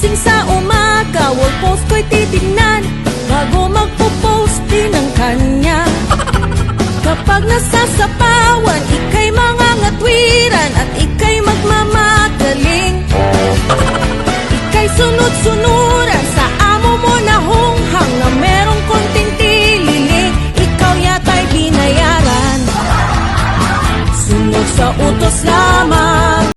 Gising sa umaga, wall post ko'y titignan bago magpo-post din ang kanya. Kapag nasasapawan, ika'y mangangatwiran at ika'y magmamagaling. Ika'y sunod-sunuran sa amo mo na hunghang na merong konting tililing. Ikaw yata'y binayaran, sunod sa utos lamang.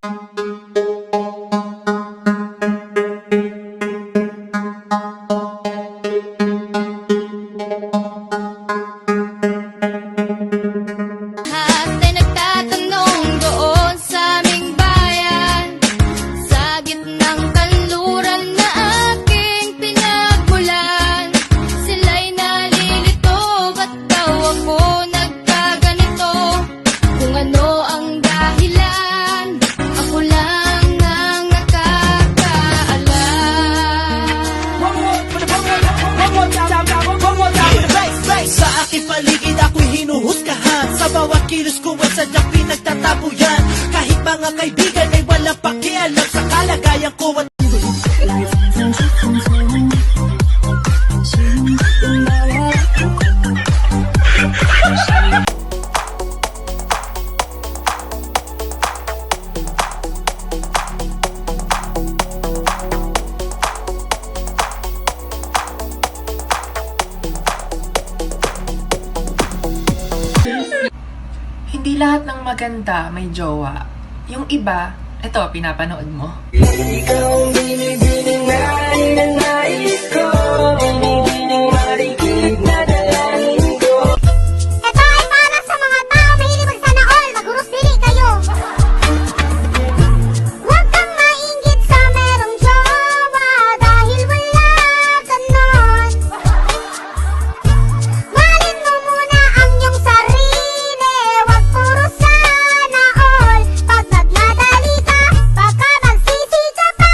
Paligid ako'y hinuhusgahan. Sa bawat kilos ko ay sadyang pinagtatabuyan. Kahit mga kaibigan ay walang pakialam sa kalagayan ko at Hindi lahat ng maganda may jowa. Yung iba, eto, pinapanood mo. ikaw ang binibining nais ko, binibining marikig na dalangin ko. Ito ay para sa mga tao mahilig magsana all, magurus dili kayo. Huwag kang mainggit sa merong jowa dahil wala ka nun. Mahalin mo muna ang iyong sarili, huwag puro sana all. Pag nagmadali ka, baka magsisi ka pa.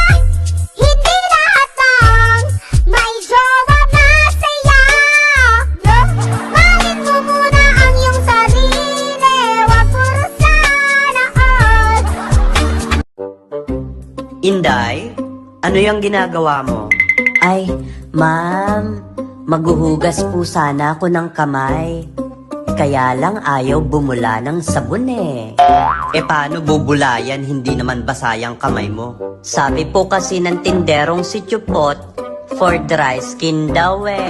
Hindi lahat ng may jowa masaya. Mahalin mo muna ang iyong sarili, huwag puro sana all. Inday, ano yung ginagawa mo? Ay, ma'am, maghuhugas po sana ako ng kamay. Kaya lang ayaw bumula ng sabon eh. Paano bubulayan, hindi naman basayang kamay mo? Sabi po kasi ng tinderong si Chupot, for dry skin daw eh.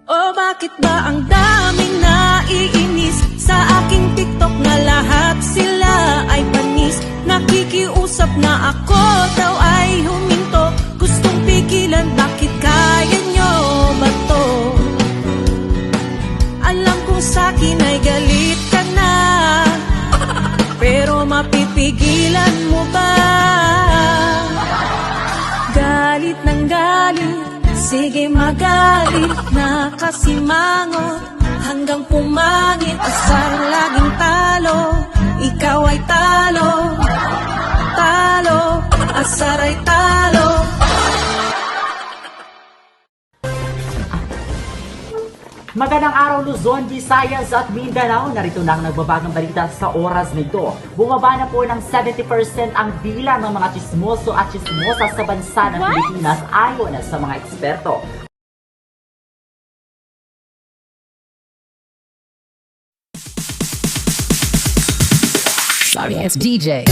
O bakit ba ang daming naiinis sa aking TikTok na lahat sila ay panis? Nakikiusap na ako daw ay huminto. Gustong pigilan, bakit kaya nyo ba to? Alam kong sa'kin ay galit ka na, pero mapipigilan mo ba? Galit ng galit, sige magalit na kasimangot hanggang pumangit. Asar laging talo, ikaw ay talo. Talo, asar ay talo. Magandang araw Luzon, Visayas at Mindanao. Narito na ang nagbabagang balita sa oras na ito. Bumaba na po ng 70% ang bilang ng mga chismoso at chismosa sa bansa ng Pilipinas ayon sa mga eksperto. Sorry, it's DJ.